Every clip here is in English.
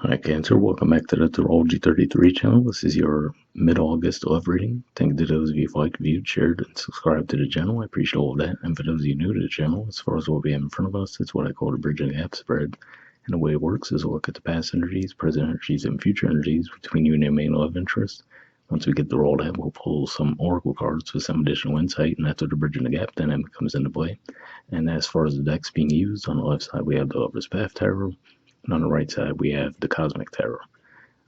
Hi, Cancer. Welcome back to the Astrology 33 channel. This is your mid-August love reading. Thank you to those of you who liked, viewed, shared, and subscribed to the channel. I appreciate all of that. And for those of you new to the channel, as far as what we have in front of us, it's what I call the bridge and gap spread. And the way it works is we'll look at the past energies, present energies, and future energies between you and your main love interest. Once we get through all that, we'll pull some oracle cards with some additional insight, and after the bridge and the gap dynamic comes into play. And as far as the decks being used, on the left side we have the Lover's Path Tarot, and on the right side we have the Cosmic Tarot.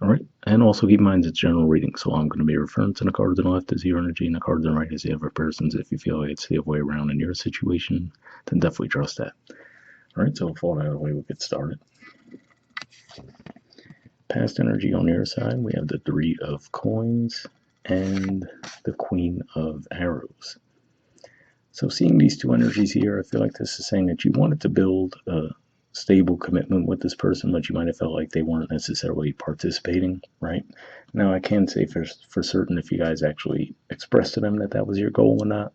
All right, and also keep in mind it's general reading, so I'm going to be referring to the cards on the left as your energy and the cards on the right as the other person's. If you feel like it's the other way around in your situation, then definitely trust that. All right, so with all that out of the way, we'll get started. Past energy on your side, we have the Three of Coins and the Queen of Arrows. So seeing these two energies here, I feel like this is saying that you wanted to build a stable commitment with this person, but you might have felt like they weren't necessarily participating, right? Now, I can't say for certain if you guys actually expressed to them that that was your goal or not,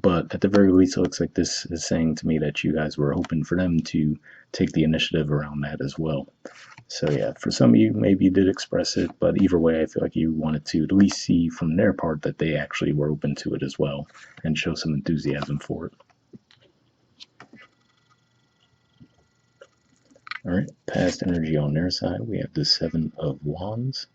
but at the very least, it looks like this is saying to me that you guys were hoping for them to take the initiative around that as well. So yeah, for some of you, maybe you did express it, but either way, I feel like you wanted to at least see from their part that they actually were open to it as well and show some enthusiasm for it. All right, past energy on their side, we have the Seven of Wands.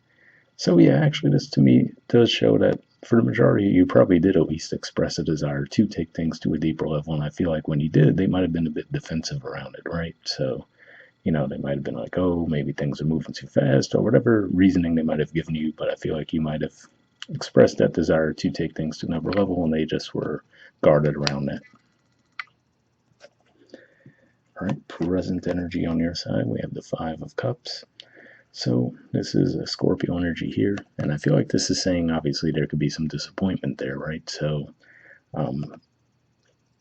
So yeah, actually, this to me does show that for the majority, you probably did at least express a desire to take things to a deeper level, and I feel like when you did, they might have been a bit defensive around it, right? So they might have been like, oh, maybe things are moving too fast or whatever reasoning they might have given you. But I feel like you might have expressed that desire to take things to another level and they just were guarded around that. All right, present energy on your side, we have the Five of Cups. So this is a Scorpio energy here. And I feel like this is saying, obviously, there could be some disappointment there, right? So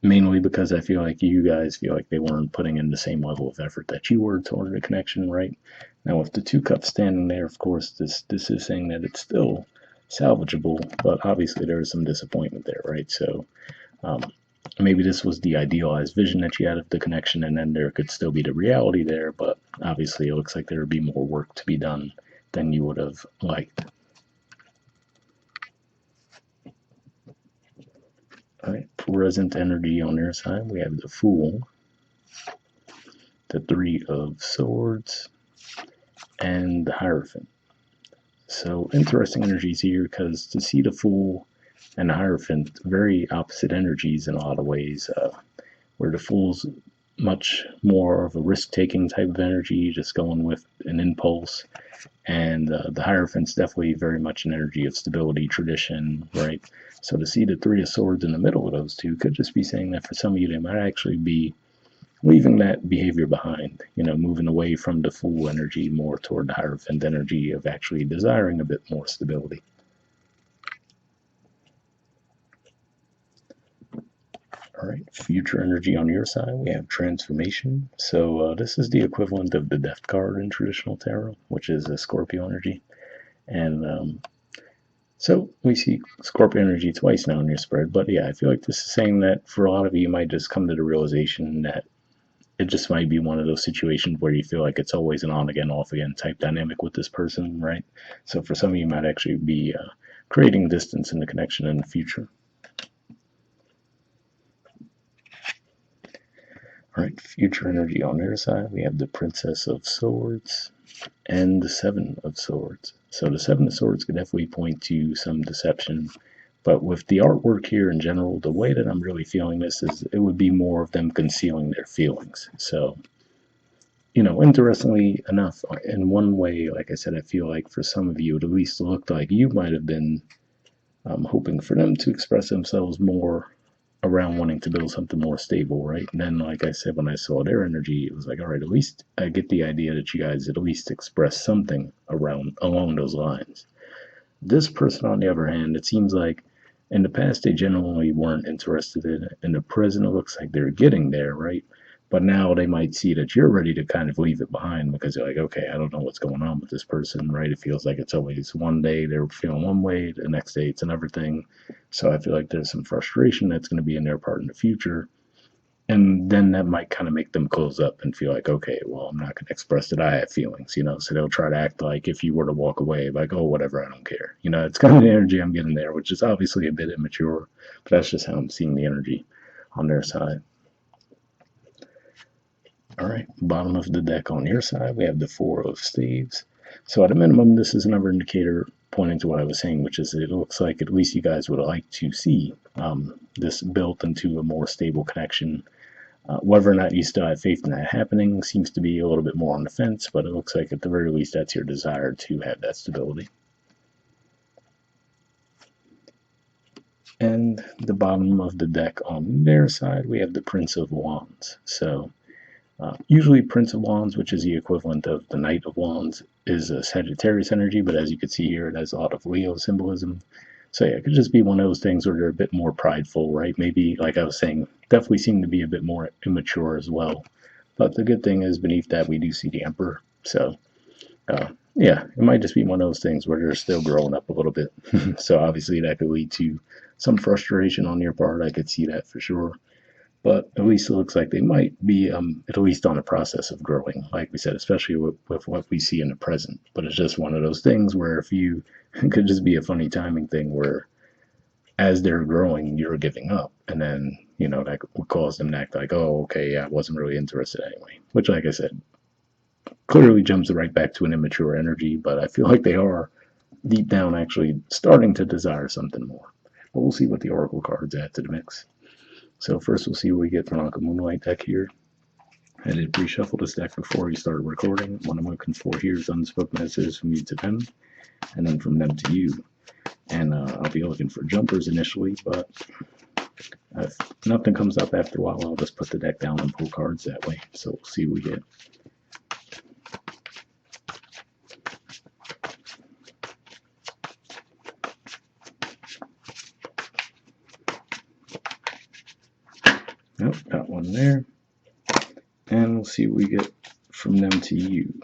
mainly because I feel like you guys feel like they weren't putting in the same level of effort that you were toward the connection, right? Now, with the two cups standing there, of course, this is saying that it's still salvageable, but obviously there is some disappointment there, right? So maybe this was the idealized vision that you had of the connection, and then there could still be the reality there, but obviously it looks like there would be more work to be done than you would have liked. All right, present energy on their side, we have the Fool, the Three of Swords, and the Hierophant. So interesting energies here because to see the Fool and the Hierophant, very opposite energies in a lot of ways, where the Fool's much more of a risk-taking type of energy, just going with an impulse, and the Hierophant's definitely very much an energy of stability, tradition, right? So to see the Three of Swords in the middle of those two could just be saying that for some of you, they might actually be leaving that behavior behind, moving away from the Fool energy more toward the Hierophant energy of actually desiring a bit more stability. All right, future energy on your side, we have transformation. So this is the equivalent of the death card in traditional tarot, which is a Scorpio energy. And so we see Scorpio energy twice now in your spread. But yeah, I feel like this is saying that for a lot of you, you might just come to the realization that it just might be one of those situations where you feel like it's always an on again, off again type dynamic with this person, right? So for some of you, you might actually be creating distance in the connection in the future. All right, future energy on their side, we have the Princess of Swords and the Seven of Swords. So the Seven of Swords could definitely point to some deception. But with the artwork here in general, the way that I'm really feeling this is it would be more of them concealing their feelings. So, interestingly enough, in one way, like I said, I feel like for some of you, it at least looked like you might have been hoping for them to express themselves more around wanting to build something more stable, right? And then, like I said, when I saw their energy, it was like, all right, at least I get the idea that you guys at least express something along those lines. This person, on the other hand, it seems like in the past they generally weren't interested in it. In the present, it looks like they're getting there, right? But now they might see that you're ready to kind of leave it behind because you're like, okay, I don't know what's going on with this person, right? It feels like it's always one day they're feeling one way, the next day it's another thing. So I feel like there's some frustration that's going to be in their part in the future. And then that might kind of make them close up and feel like, okay, well, I'm not going to express that I have feelings, so they'll try to act like if you were to walk away, like, oh, whatever, I don't care. It's kind of the energy I'm getting there, which is obviously a bit immature, but that's just how I'm seeing the energy on their side. All right, bottom of the deck on your side, we have the Four of Staves. So at a minimum, this is another indicator pointing to what I was saying, which is it looks like at least you guys would like to see this built into a more stable connection. Whether or not you still have faith in that happening seems to be a little bit more on the fence, but it looks like at the very least that's your desire to have that stability. And the bottom of the deck on their side, we have the Prince of Wands. So usually Prince of Wands, which is the equivalent of the Knight of Wands, is a Sagittarius energy, but as you can see here, it has a lot of Leo symbolism. So yeah, it could just be one of those things where they're a bit more prideful, right? Maybe, like I was saying, definitely seem to be a bit more immature as well. But the good thing is beneath that we do see the Emperor. So yeah, it might just be one of those things where they're still growing up a little bit. So obviously that could lead to some frustration on your part. I could see that for sure. But at least it looks like they might be at least on a process of growing, like we said, especially with what we see in the present. But it's just one of those things where if you it could just be a funny timing thing where as they're growing, you're giving up, and then that would cause them to act like, oh, okay, yeah, I wasn't really interested anyway. Which, like I said, clearly jumps right back to an immature energy. But I feel like they are deep down actually starting to desire something more. But we'll see what the oracle cards add to the mix. So first, we'll see what we get from Uncle Moonlight deck here. I did pre-shuffle this deck before we started recording. What I'm looking for here is unspoken messages from you to them, and then from them to you. And I'll be looking for jumpers initially, but if nothing comes up after a while, I'll just put the deck down and pull cards that way. So we'll see what we get. Nope, got one there. And we'll see what we get from them to you.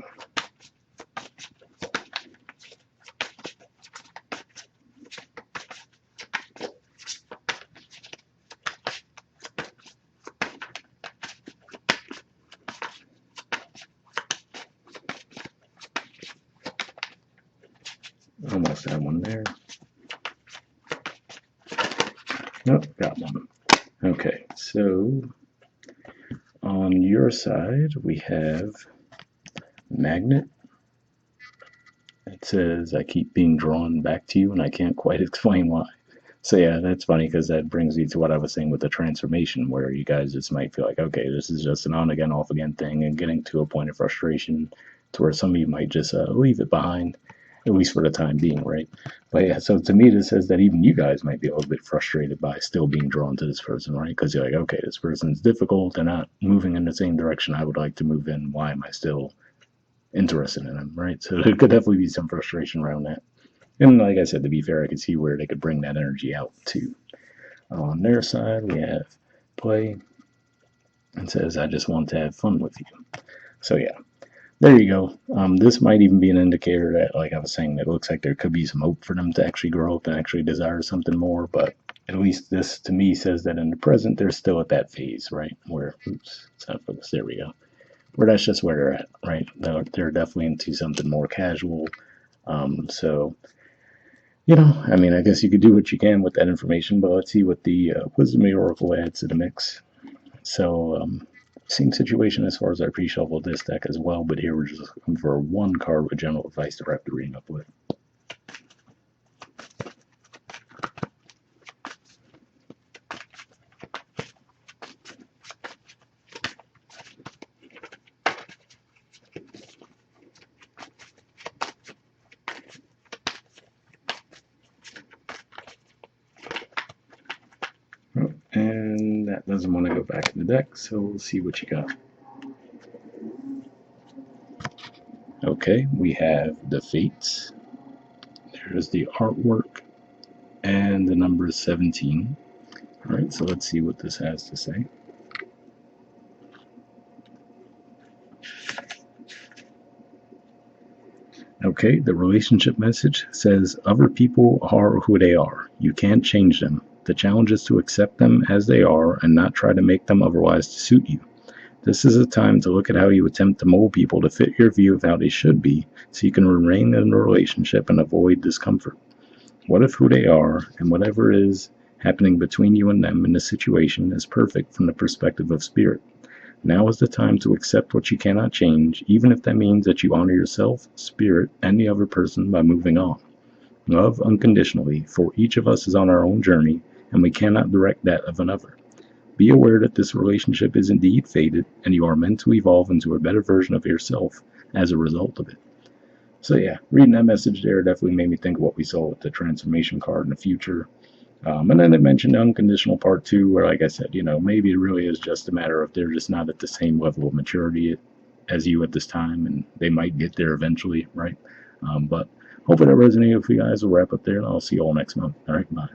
Almost had one there. Nope, got one. Okay, so on your side, we have Magnet. It says, I keep being drawn back to you and I can't quite explain why. So yeah, that's funny because that brings me to what I was saying with the transformation, where you guys just might feel like, okay, this is just an on again, off again thing, and getting to a point of frustration to where some of you might just leave it behind, at least for the time being, right? But yeah, so to me, this says that even you guys might be a little bit frustrated by still being drawn to this person, right? Because you're like, okay, this person's difficult, they're not moving in the same direction I would like to move in. Why am I still interested in them, right? So there could definitely be some frustration around that. And like I said, to be fair, I could see where they could bring that energy out too. On their side, we have play. It says, I just want to have fun with you. So yeah, there you go. This might even be an indicator that, like I was saying, it looks like there could be some hope for them to actually grow up and actually desire something more. But at least this, to me, says that in the present, they're still at that phase, right? Where, oops, it's not focused. There we go. Where that's just where they're at, right? They're definitely into something more casual. So I mean, I guess you could do what you can with that information, but let's see what the Wisdom Oracle adds to the mix. So, same situation as far as our pre-shuffled this deck as well, but here we're just looking for one card with general advice to wrap the reading up with. And that doesn't want to go back in the deck, so we'll see what you got. Okay, we have the Fates. There's the artwork, and the number is 17. All right, so let's see what this has to say. Okay, the relationship message says, other people are who they are. You can't change them. The challenge is to accept them as they are and not try to make them otherwise to suit you. This is a time to look at how you attempt to mold people to fit your view of how they should be so you can remain in a relationship and avoid discomfort. What if who they are and whatever is happening between you and them in this situation is perfect from the perspective of spirit? Now is the time to accept what you cannot change, even if that means that you honor yourself, spirit, and the other person by moving on. Love unconditionally, for each of us is on our own journey, and we cannot direct that of another. Be aware that this relationship is indeed fated, and you are meant to evolve into a better version of yourself as a result of it. So yeah, reading that message there definitely made me think of what we saw with the transformation card in the future. And then it mentioned the unconditional part too, where like I said, maybe it really is just a matter of they're just not at the same level of maturity as you at this time, and they might get there eventually, right? But hopefully that resonated with you guys. We'll wrap up there, and I'll see you all next month. All right, bye.